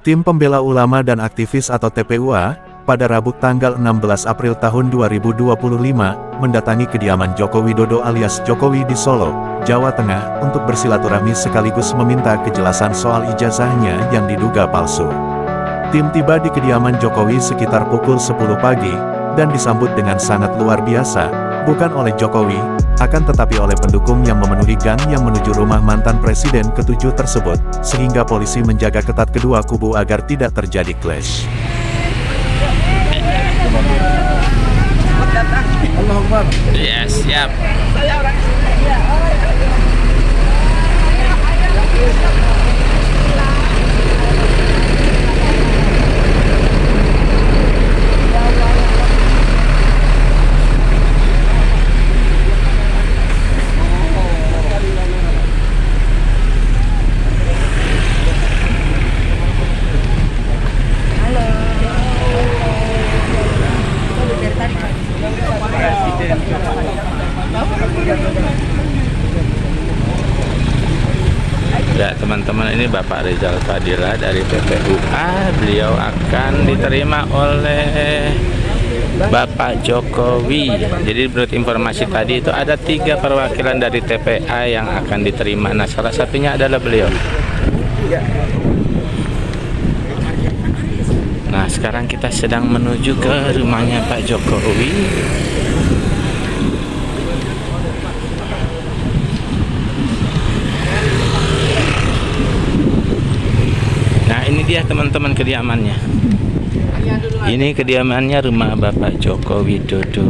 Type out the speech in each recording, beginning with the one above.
Tim Pembela Ulama dan Aktivis atau TPUA, pada Rabu tanggal 16 April tahun 2025, mendatangi kediaman Joko Widodo alias Jokowi di Solo, Jawa Tengah, untuk bersilaturahmi sekaligus meminta kejelasan soal ijazahnya yang diduga palsu. Tim tiba di kediaman Jokowi sekitar pukul 10 pagi, dan disambut dengan sangat luar biasa, bukan oleh Jokowi, akan tetapi oleh pendukung yang memenuhi gang yang menuju rumah mantan Presiden ke-7 tersebut, sehingga polisi menjaga ketat kedua kubu agar tidak terjadi clash. Yes, siap. Ya teman-teman, ini Bapak Rizal Fadila dari TPUA. Beliau akan diterima oleh Bapak Jokowi. Jadi menurut informasi tadi itu ada 3 perwakilan dari TPA yang akan diterima. Nah, salah satunya adalah beliau. Nah, sekarang kita sedang menuju ke rumahnya Pak Jokowi. Ini dia teman-teman kediamannya. Ini kediamannya rumah Bapak Joko Widodo.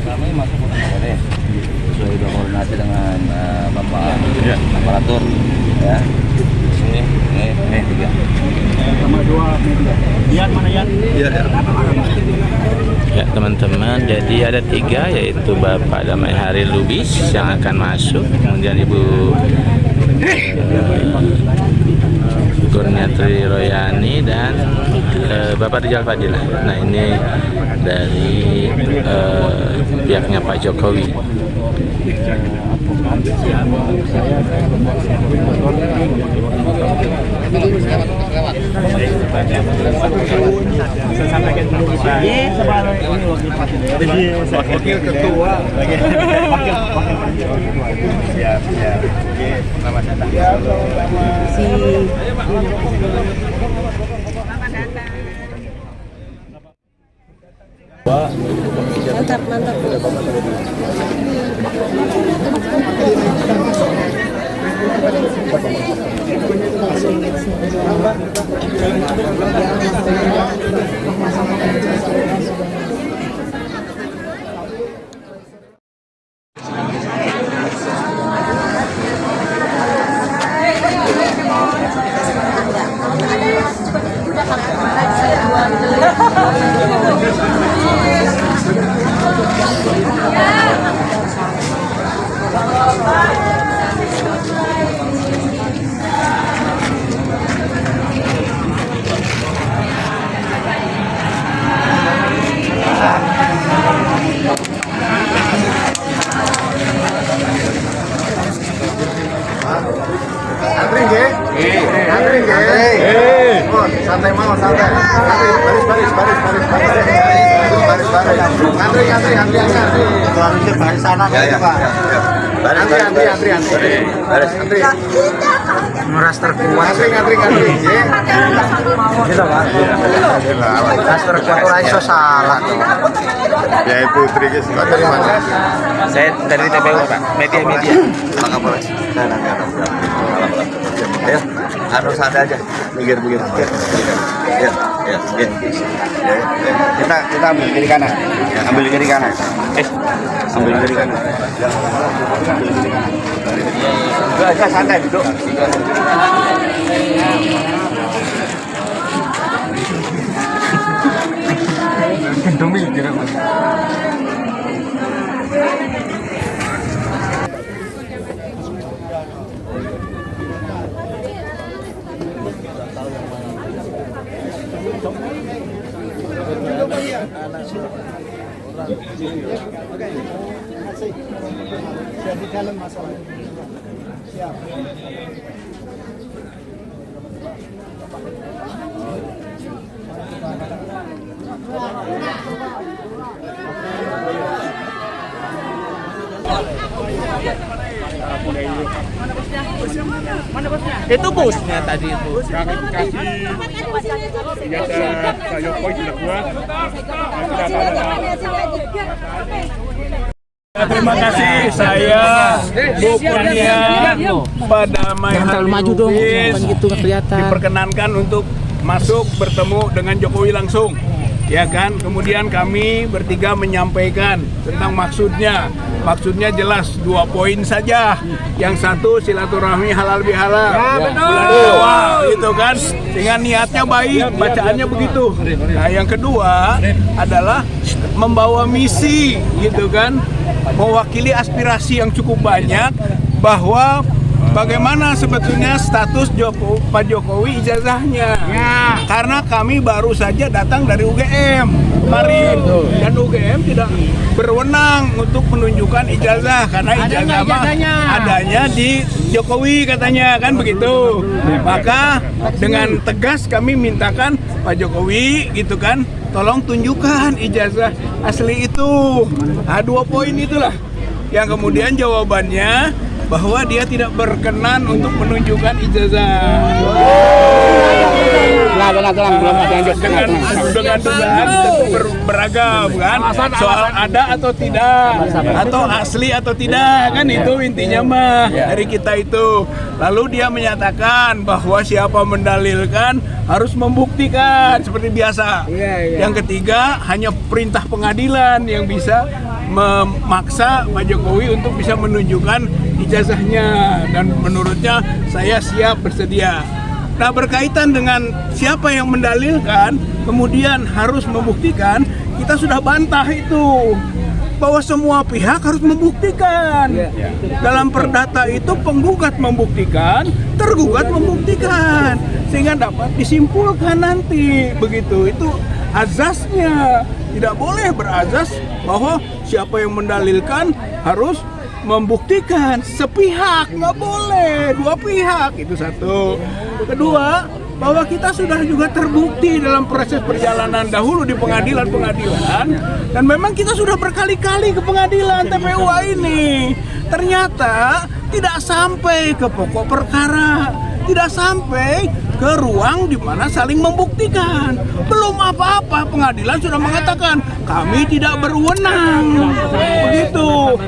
Kami masuk boleh sesuai koordinasi dengan Bapak aparatur ya. Ini 3 sama 2 media. Yan mana Yan? Iya. Ya teman-teman, jadi ada 3, yaitu Bapak Damai Hari Lubis yang akan masuk, kemudian Ibu Kurniatri Royani dan Bapak Rizal Fadila. Nah, ini dari pihaknya Pak Jokowi. Wakil ketua. Siap. Selamat datang. Mantap, mantap. Santai mau, santai. Baris. Antri. Harusnya baris sana Pak. Antri. Meras terkuat. Antri. Gitu Pak. Meras terkuat orang itu salah. Ya Putri guys, dari mana? Saya dari TPU Pak, media. Maka boleh. Ayo, harus ada aja. Begir. Ya. Kita ambil kiri kanan. Ambil kiri kanan. Udah aja santai duduk. Demi kira Mas. Jadi dalam masalah siap. Itu busnya tadi itu. Terima kasih saya Bu Kurnia pada diperkenankan untuk masuk bertemu dengan Jokowi langsung, ya kan. Kemudian kami bertiga menyampaikan tentang maksudnya jelas 2 poin saja. Yang satu silaturahmi halal bihalal, bulan awal gitu kan, dengan niatnya baik, bacaannya begitu. Nah yang kedua adalah membawa misi gitu kan, mewakili aspirasi yang cukup banyak bahwa bagaimana sebetulnya status Pak Jokowi ijazahnya. Karena kami baru saja datang dari UGM kemarin, dan UGM tidak berwenang untuk menunjukkan ijazah karena ijazah mah adanya di Jokowi katanya kan begitu. Maka dengan tegas kami mintakan Pak Jokowi gitu kan, tolong tunjukkan ijazah asli itu. Nah 2 poin itulah yang kemudian jawabannya bahwa dia tidak berkenan untuk menunjukkan ijazah. Dengan dugaan tentu beragam kan, soal ada atau tidak, atau asli atau tidak kan, itu intinya mah dari kita itu. Lalu dia menyatakan bahwa siapa mendalilkan harus membuktikan seperti biasa. Yang ketiga hanya perintah pengadilan yang bisa memaksa Pak Jokowi untuk bisa menunjukkan ijazahnya, dan menurutnya saya siap bersedia. Nah berkaitan dengan siapa yang mendalilkan kemudian harus membuktikan, kita sudah bantah itu bahwa semua pihak harus membuktikan. Dalam perdata itu penggugat membuktikan, tergugat membuktikan, sehingga dapat disimpulkan nanti begitu. Itu azasnya. Tidak boleh berazas bahwa siapa yang mendalilkan harus membuktikan sepihak, nggak boleh 2 pihak, itu satu. Kedua, bahwa kita sudah juga terbukti dalam proses perjalanan dahulu di pengadilan-pengadilan, dan memang kita sudah berkali-kali ke pengadilan TPUA ini, ternyata tidak sampai ke pokok perkara, tidak sampai ke ruang di mana saling membuktikan. Belum apa-apa pengadilan sudah mengatakan kami tidak berwenang. Begitu.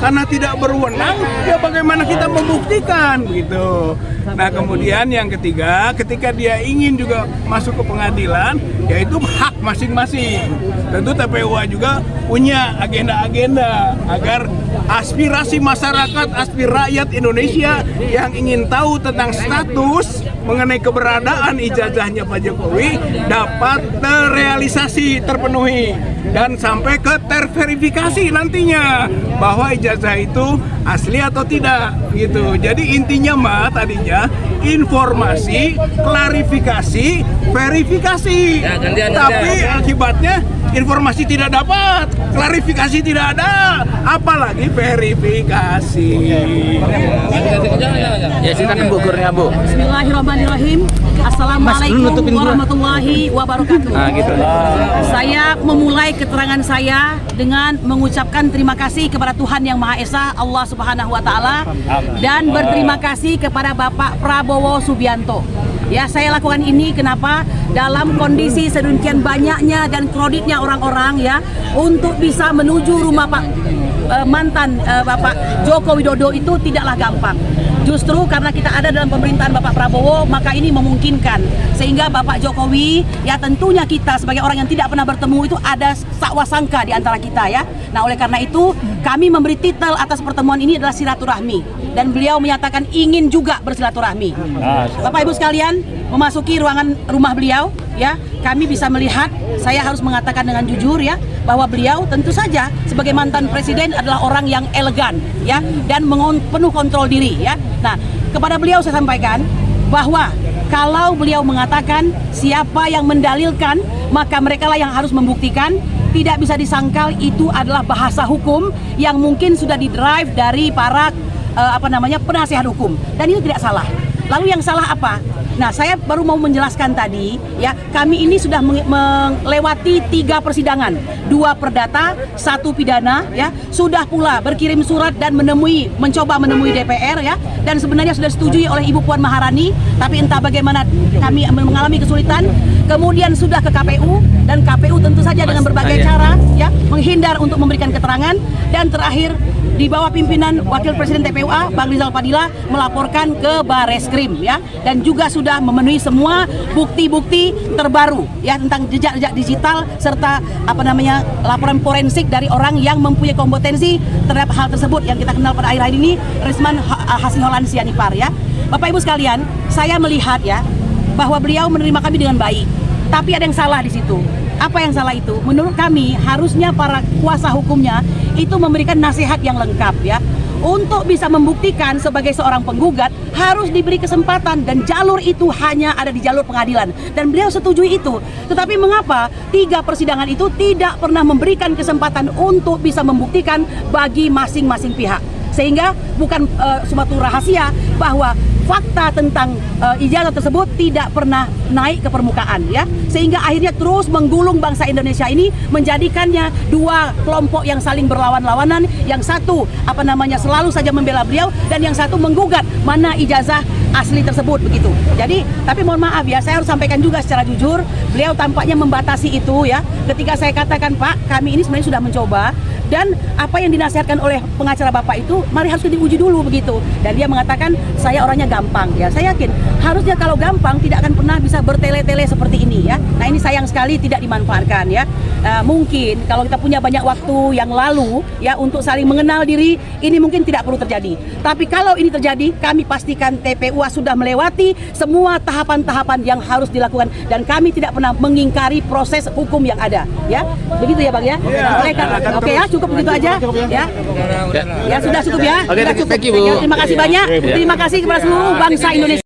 Karena tidak berwenang, ya bagaimana kita membuktikan begitu. Nah, kemudian yang ketiga, ketika dia ingin juga masuk ke pengadilan, yaitu hak masing-masing. Tentu TPUA juga punya agenda-agenda agar aspirasi masyarakat, aspirasi rakyat Indonesia yang ingin tahu tentang status mengenai keberadaan ijazahnya Pak Jokowi dapat terrealisasi, terpenuhi, dan sampai ke terverifikasi nantinya bahwa ijazah itu asli atau tidak gitu. Jadi intinya mah tadinya informasi, klarifikasi, verifikasi. Tapi akibatnya informasi tidak dapat, klarifikasi tidak ada, apalagi verifikasi. Ya silakan Bu Kurnia, Bu. Bismillahirrahmanirrahim. Assalamualaikum warahmatullahi wabarakatuh. Gitu. Saya memulai keterangan saya dengan mengucapkan terima kasih kepada Tuhan Yang Maha Esa, Allah Subhanahu wa Ta'ala, dan berterima kasih kepada Bapak Prabowo Subianto. Ya, saya lakukan ini kenapa? Dalam kondisi sedemikian banyaknya dan kreditnya orang-orang ya untuk bisa menuju rumah mantan Bapak Joko Widodo itu tidaklah gampang. Justru karena kita ada dalam pemerintahan Bapak Prabowo, maka ini memungkinkan sehingga Bapak Jokowi, ya tentunya kita sebagai orang yang tidak pernah bertemu itu ada sakwasangka di antara kita ya. Nah, oleh karena itu kami memberi titel atas pertemuan ini adalah silaturahmi, dan beliau menyatakan ingin juga bersilaturahmi. Bapak Ibu sekalian, memasuki ruangan rumah beliau ya, kami bisa melihat, saya harus mengatakan dengan jujur ya, bahwa beliau tentu saja sebagai mantan presiden adalah orang yang elegan ya, dan penuh kontrol diri ya. Nah, kepada beliau saya sampaikan bahwa kalau beliau mengatakan siapa yang mendalilkan, maka mereka lah yang harus membuktikan. tidak bisa disangkal itu adalah bahasa hukum yang mungkin sudah di-drive dari para penasihat hukum, dan itu tidak salah. Lalu yang salah apa? Nah, saya baru mau menjelaskan tadi, ya, kami ini sudah melewati 3 persidangan, 2 perdata, 1 pidana, ya, sudah pula berkirim surat dan mencoba menemui DPR, ya, dan sebenarnya sudah disetujui oleh Ibu Puan Maharani, tapi entah bagaimana kami mengalami kesulitan. Kemudian sudah ke KPU, dan KPU tentu saja dengan berbagai cara, ya, menghindar untuk memberikan keterangan, dan terakhir di bawah pimpinan Wakil Presiden TPUA Bang Rizal Padilla melaporkan ke Bareskrim, ya, dan juga sudah memenuhi semua bukti-bukti terbaru, ya, tentang jejak-jejak digital serta laporan forensik dari orang yang mempunyai kompetensi terhadap hal tersebut yang kita kenal pada akhir-akhir ini, Resman Hasiholan Sianipar, ya. Bapak Ibu sekalian, saya melihat, ya, bahwa beliau menerima kami dengan baik, tapi ada yang salah di situ. Apa yang salah itu? Menurut kami harusnya para kuasa hukumnya itu memberikan nasihat yang lengkap, ya. Untuk bisa membuktikan sebagai seorang penggugat harus diberi kesempatan, dan jalur itu hanya ada di jalur pengadilan, dan beliau setujui itu. Tetapi mengapa 3 persidangan itu tidak pernah memberikan kesempatan untuk bisa membuktikan bagi masing-masing pihak? Sehingga bukan suatu rahasia bahwa fakta tentang ijazah tersebut tidak pernah naik ke permukaan, ya, sehingga akhirnya terus menggulung bangsa Indonesia ini, menjadikannya 2 kelompok yang saling berlawan-lawanan, yang satu selalu saja membela beliau, dan yang satu menggugat mana ijazah asli tersebut, begitu. Jadi, tapi mohon maaf, ya, saya harus sampaikan juga secara jujur, beliau tampaknya membatasi itu, ya. Ketika saya katakan, Pak, kami ini sebenarnya sudah mencoba, dan apa yang dinasihatkan oleh pengacara Bapak itu mari harus diuji dulu, begitu. Dan dia mengatakan saya orangnya gampang, ya. Saya yakin harusnya kalau gampang tidak akan pernah bisa bertele-tele seperti ini, ya. Nah, ini sayang sekali tidak dimanfaatkan, ya. Mungkin kalau kita punya banyak waktu yang lalu, ya, untuk saling mengenal diri, ini mungkin tidak perlu terjadi. Tapi kalau ini terjadi, kami pastikan TPUA sudah melewati semua tahapan-tahapan yang harus dilakukan, dan kami tidak pernah mengingkari proses hukum yang ada, ya. Begitu ya, Bang, ya. Oke, ya, cukup begitu aja, ya. Ya, sudah cukup, ya. Oke, Sudah cukup. thank you, Bu. Terima kasih banyak. Terima kasih kepada seluruh bangsa Indonesia.